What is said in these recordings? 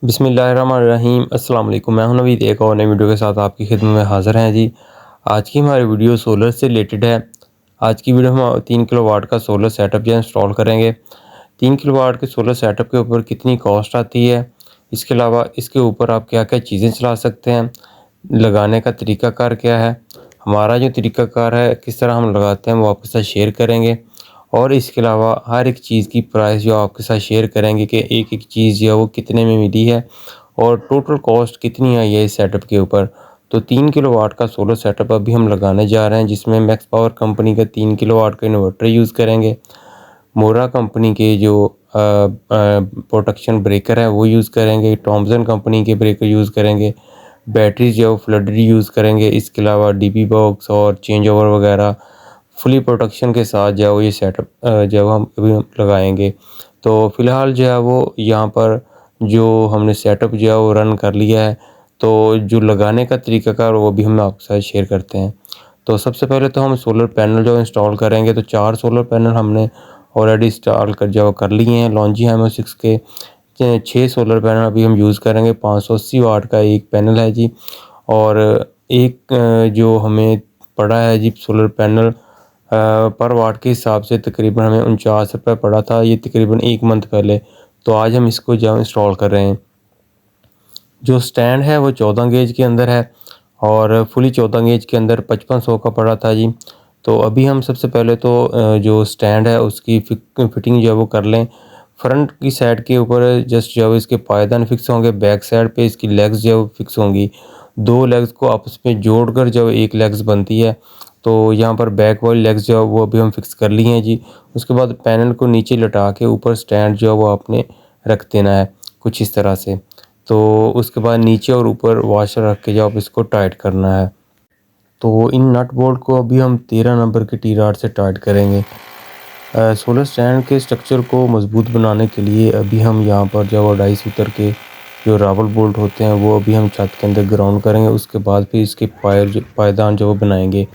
बिस्मिल्लाहिर्रहमानिर्रहीम अस्सलाम वालेकुम। मैं हूं नवीद, एक और नई वीडियो के साथ आपकी खिदमत में हाज़िर हैं जी। आज की हमारी वीडियो सोलर से रिलेटेड है। आज की वीडियो हम 3 किलोवाट का सोलर सेटअप जो है इंस्टॉल करेंगे। 3 किलोवाट के सोलर सेटअप के ऊपर कितनी कॉस्ट आती है, इसके अलावा इसके ऊपर आप क्या क्या चीज़ें चला सकते हैं, लगाने का तरीक़ाकार क्या है, हमारा जो तरीक़ाकार है किस तरह हम लगाते हैं वो आपके साथ शेयर करेंगे। और इसके अलावा हर एक चीज़ की प्राइस जो आपके साथ शेयर करेंगे कि एक-एक चीज़ जो है वो कितने में मिली है और टोटल कॉस्ट कितनी आई है इस सेटअप के ऊपर। तो 3 किलोवाट का सोलर सेटअप अभी हम लगाने जा रहे हैं, जिसमें मैक्स पावर कंपनी का 3 किलोवाट का इन्वर्टर यूज़ करेंगे। मोरा कंपनी के जो प्रोटेक्शन ब्रेकर है वो यूज़ करेंगे, थॉमसन कंपनी के ब्रेकर यूज़ करेंगे, बैटरी जो फ्लडेड यूज़ करेंगे। इसके अलावा डीबी बॉक्स और चेंज ओवर वगैरह फुली प्रोटेक्शन के साथ जो है वो ये सेटअप जो हम अभी लगाएंगे। तो फ़िलहाल जो है वो यहाँ पर जो हमने सेटअप जो है वो रन कर लिया है, तो जो लगाने का तरीक़ाकार वो भी हम आपके साथ शेयर करते हैं। तो सबसे पहले तो हम सोलर पैनल जो इंस्टॉल करेंगे, तो 4 सोलर पैनल हमने ऑलरेडी इंस्टॉल कर लिए हैं। लॉन्जी HEMO 6 के 6 सोलर पैनल अभी हम यूज़ करेंगे। 580 वाट का एक पैनल है जी, और एक जो हमें पड़ा है जी सोलर पैनल पर वाट के हिसाब से तकरीबन हमें 49 रुपये पड़ा था, ये तकरीबन 1 मंथ पहले। तो आज हम इसको जो इंस्टॉल कर रहे हैं। जो स्टैंड है वो 14 गेज के अंदर है और फुली 14 गेज के अंदर 5500 का पड़ा था जी। तो अभी हम सबसे पहले तो जो स्टैंड है उसकी फिटिंग जो है वो कर लें। फ्रंट की साइड के ऊपर जस्ट जो है इसके पायदान फिक्स होंगे, बैक साइड पे इसकी लेग्स जो है वो फिक्स होंगी। 2 लेग्स को आपस में जोड़कर जो एक लेग्स बनती है। तो यहाँ पर बैक वाली लेग्स जो है वो अभी हम फिक्स कर लिए हैं जी। उसके बाद पैनल को नीचे लटा के ऊपर स्टैंड जो है वो आपने रख देना है कुछ इस तरह से। तो उसके बाद नीचे और ऊपर वाशर रख के जो आप इसको टाइट करना है। तो इन नट बोल्ट को अभी हम 13 नंबर के टी रॉड से टाइट करेंगे। सोलर स्टैंड के स्ट्रक्चर को मज़बूत बनाने के लिए अभी हम यहाँ पर जो डाई सूतर के जो रावल बोल्ट होते हैं वो अभी हम छत के अंदर ग्राउंड करेंगे। उसके बाद फिर इसके पायदान जो वो बनाएंगे।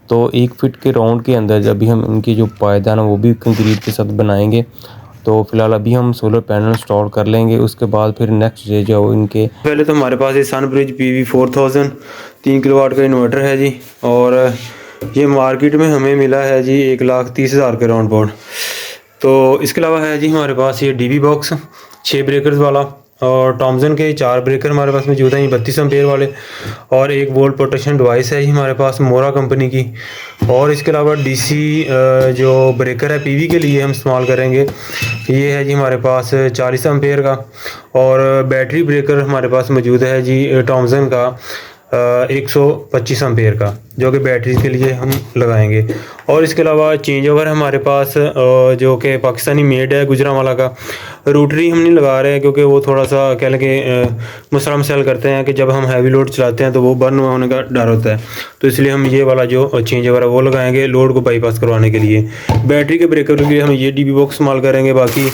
तो 1 फीट के राउंड के अंदर अभी हम इनके जो पायदान है वो भी कंक्रीट के साथ बनाएंगे। तो फिलहाल अभी हम सोलर पैनल इंस्टॉल कर लेंगे, उसके बाद फिर नेक्स्ट डे जो इनके पहले तो हमारे पास ये सनब्रिज PV4000 3 किलोवाट का इन्वर्टर है जी, और ये मार्केट में हमें मिला है जी 1,30,000 के राउंड अबाउट। तो इसके अलावा है जी हमारे पास ये डीबी बॉक्स 6 ब्रेकर्स वाला, और थॉमसन के 4 ब्रेकर हमारे पास मौजूद हैं 32 एम्पेयर वाले, और एक वोल्ट प्रोटेक्शन डिवाइस है ही हमारे पास मोरा कंपनी की। और इसके अलावा डीसी जो ब्रेकर है पीवी के लिए हम इस्तेमाल करेंगे, ये है जी हमारे पास 40 एम्पेयर का। और बैटरी ब्रेकर हमारे पास मौजूद है जी थॉमसन का 125 एम्पेयर का, जो कि बैटरी के लिए हम लगाएंगे। और इसके अलावा चेंज ओवर हमारे पास जो कि पाकिस्तानी मेड है गुजरांवाला का। रोटरी हम नहीं लगा रहे हैं क्योंकि वो थोड़ा सा कह लें कि मसला मसाइल करते हैं कि जब हम हैवी लोड चलाते हैं तो वो बर्न होने का डर होता है। तो इसलिए हम ये वाला जो चेंज ओवर है वो लगाएंगे लोड को बाईपास करवाने के लिए। बैटरी के ब्रेकर के लिए हम ये डीबी बॉक्स इस्तेमाल करेंगे। बाकी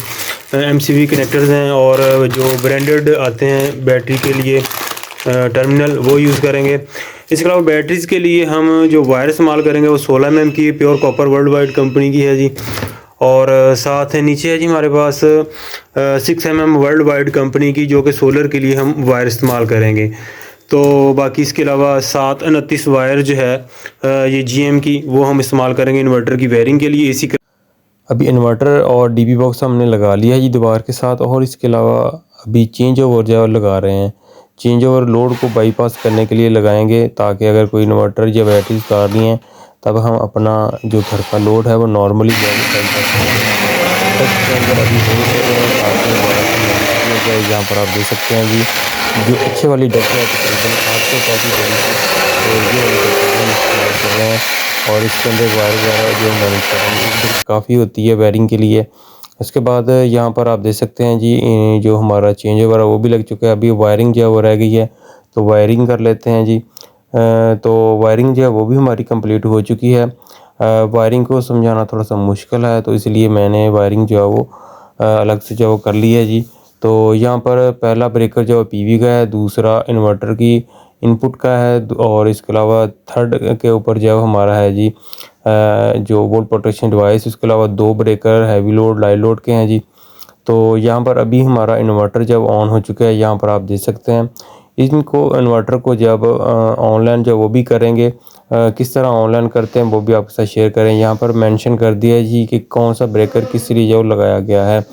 MCV कनेक्टर्स हैं और जो ब्रांडेड आते हैं बैटरी के लिए टर्मिनल वो यूज़ करेंगे। इसके अलावा बैटरीज़ के लिए हम जो वायर इस्तेमाल करेंगे वो 16 mm की pure copper world wide company की है जी। और साथ नीचे है जी हमारे पास 6 mm वर्ल्ड वाइड कंपनी की, जो कि सोलर के लिए हम वायर इस्तेमाल करेंगे। तो बाकी इसके अलावा 729 वायर जो है ये GM की वो हम इस्तेमाल करेंगे इन्वर्टर की वायरिंग के लिए। AC अभी इन्वर्टर और डीबी बॉक्स हमने लगा लिया है जी दीवार के साथ, और इसके अलावा अभी चेंज ओवर जो लगा रहे हैं। चेंज ओवर लोड को बाईपास करने के लिए लगाएंगे, ताकि अगर कोई इन्वर्टर या बैटरी उतारनी है तब हम अपना जो घर का लोड है वो नॉर्मली यहाँ पर आप देख सकते हैं जी जो अच्छे वाली डक है तकरीबन 800 काफ़ी बड़ी है। तो ये इस्तेमाल कर रहे हैं, और इसके अंदर वायर वगैरह जो काफ़ी होती है वायरिंग के लिए। उसके बाद यहाँ पर आप देख सकते हैं जी जो हमारा चेंज ओवर है वो भी लग चुका है। अभी वायरिंग जो है वो रह गई है, तो वायरिंग कर लेते हैं जी। तो वायरिंग जो है वो भी हमारी कंप्लीट हो चुकी है। वायरिंग को समझाना थोड़ा सा मुश्किल है, तो इसलिए मैंने वायरिंग जो है वो अलग से जो कर ली है जी। तो यहाँ पर पहला ब्रेकर जो है PV का है, दूसरा इन्वर्टर की इनपुट का है, और इसके अलावा थर्ड के ऊपर जो हमारा है जी जो वोल्ट प्रोटेक्शन डिवाइस। इसके अलावा 2 breaker heavy load light load के हैं जी। तो यहाँ पर अभी हमारा इन्वर्टर जब ऑन हो चुका है, यहाँ पर आप देख सकते हैं। इनको इन्वर्टर को जब ऑनलाइन जब वो भी करेंगे, किस तरह ऑनलाइन करते हैं वो भी आपके साथ शेयर करें। यहाँ पर मेंशन कर दिया है जी कि कौन सा ब्रेकर किस लिए जो लगाया गया है,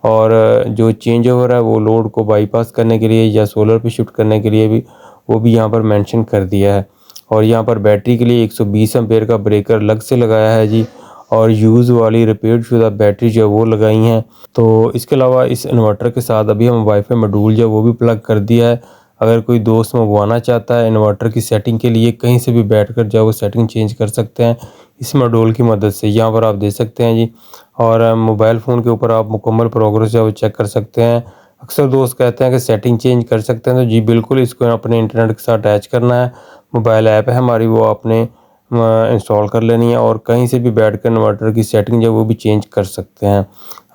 और जो चेंज ओवर है वो लोड को बाईपास करने के लिए या सोलर पे शिफ्ट करने के लिए भी, वो भी यहाँ पर मेंशन कर दिया है। और यहाँ पर बैटरी के लिए 120 एम्पेयर का ब्रेकर अलग से लगाया है जी, और यूज़ वाली रिपेयर शुदा बैटरी जो है वो लगाई हैं। तो इसके अलावा इस इन्वर्टर के साथ अभी हम वाईफाई मॉड्यूल जो है वो भी प्लग कर दिया है। अगर कोई दोस्त मंगवाना चाहता है इन्वर्टर की सेटिंग के लिए, कहीं से भी बैठकर जो है वो सेटिंग चेंज कर सकते हैं इस मॉड्यूल की मदद से। यहाँ पर आप देख सकते हैं जी। और मोबाइल फ़ोन के ऊपर आप मुकम्मल प्रोग्रेस जो है वो चेक कर सकते हैं। अक्सर दोस्त कहते हैं कि सेटिंग चेंज कर सकते हैं, तो जी बिल्कुल, इसको अपने इंटरनेट के साथ अटैच करना है। मोबाइल ऐप है हमारी, वो आपने इंस्टॉल कर लेनी है और कहीं से भी बैठकर इन्वर्टर की सेटिंग जो है वो भी चेंज कर सकते हैं।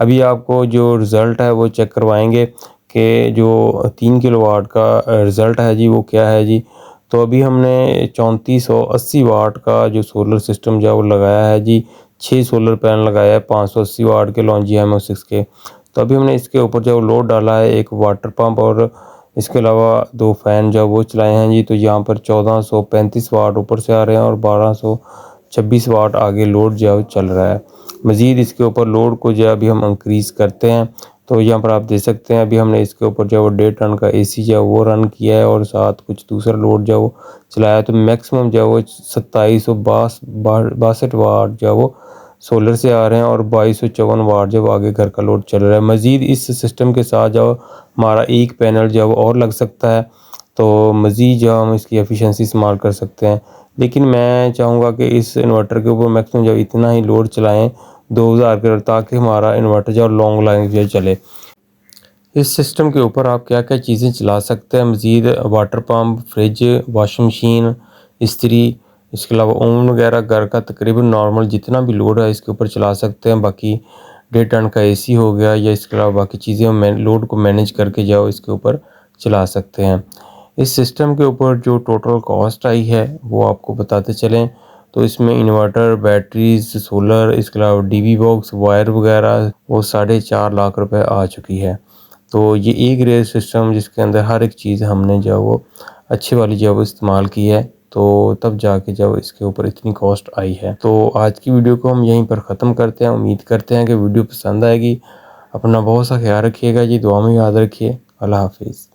अभी आपको जो रिज़ल्ट है वो चेक करवाएंगे कि जो 3 किलोवाट का रिज़ल्ट है जी वो क्या है जी। तो अभी हमने 3480 वाट का जो सोलर सिस्टम जो है वो लगाया है जी। 6 सोलर पैनल लगाया है 580 वाट के लॉन्जिया M06 के। तो अभी हमने इसके ऊपर जो लोड डाला है एक वाटर पंप, और इसके अलावा 2 फ़ैन जो वो चलाए हैं जी। तो यहाँ पर 1435 वाट ऊपर से आ रहे हैं और 1226 वाट आगे लोड जो है वो चल रहा है। मज़ीद इसके ऊपर लोड को जो है अभी हम इंक्रीज़ करते हैं। तो यहाँ पर आप देख सकते हैं अभी हमने इसके ऊपर जो है वो 1.5 टन का AC जो है वो रन किया है और साथ कुछ दूसरा लोड जो है वो चलाया। तो मैक्सिमम जो है वो 2762 वाट जो है वो सोलर से आ रहे हैं और 2254 वाट जब आगे घर का लोड चल रहा है। मज़ीद इस सिस्टम के साथ जो हमारा एक पैनल जो है वो और लग सकता है, तो मज़ीद जो हम इसकी एफिशिएंसी इस्तेमाल कर सकते हैं। लेकिन मैं चाहूँगा कि इस इन्वर्टर के ऊपर मैक्सिमम जो इतना ही लोड चलाएँ 2000 के, ताकि हमारा इन्वर्टर जो लॉन्ग लाइन जो चले। इस सिस्टम के ऊपर आप क्या-क्या चीज़ें चला सकते हैं मज़ीद, water pump, fridge, washing machine, इस्त्री, इसके अलावा ओवन वगैरह घर का तकरीबन नॉर्मल जितना भी लोड है इसके ऊपर चला सकते हैं। बाकी 1.5 टन का AC हो गया, या इसके अलावा बाकी चीज़ें हम लोड को मैनेज करके जाओ इसके ऊपर चला सकते हैं। इस सिस्टम के ऊपर जो टोटल कॉस्ट आई है वो आपको बताते चलें, तो इसमें इन्वर्टर, बैटरीज, सोलर, इसके अलावा DB बॉक्स, वायर वगैरह वो 4.5 लाख रुपए आ चुकी है। तो ये एक ग्रेड सिस्टम जिसके अंदर हर एक चीज़ हमने जो है वो अच्छी वाली जो है वो इस्तेमाल की है, तो तब जाके जब इसके ऊपर इतनी कॉस्ट आई है। तो आज की वीडियो को हम यहीं पर ख़त्म करते हैं। उम्मीद करते हैं कि वीडियो पसंद आएगी। अपना बहुत सा ख्याल रखिएगा जी, दुआ में याद रखिए। अल्लाह हाफिज़।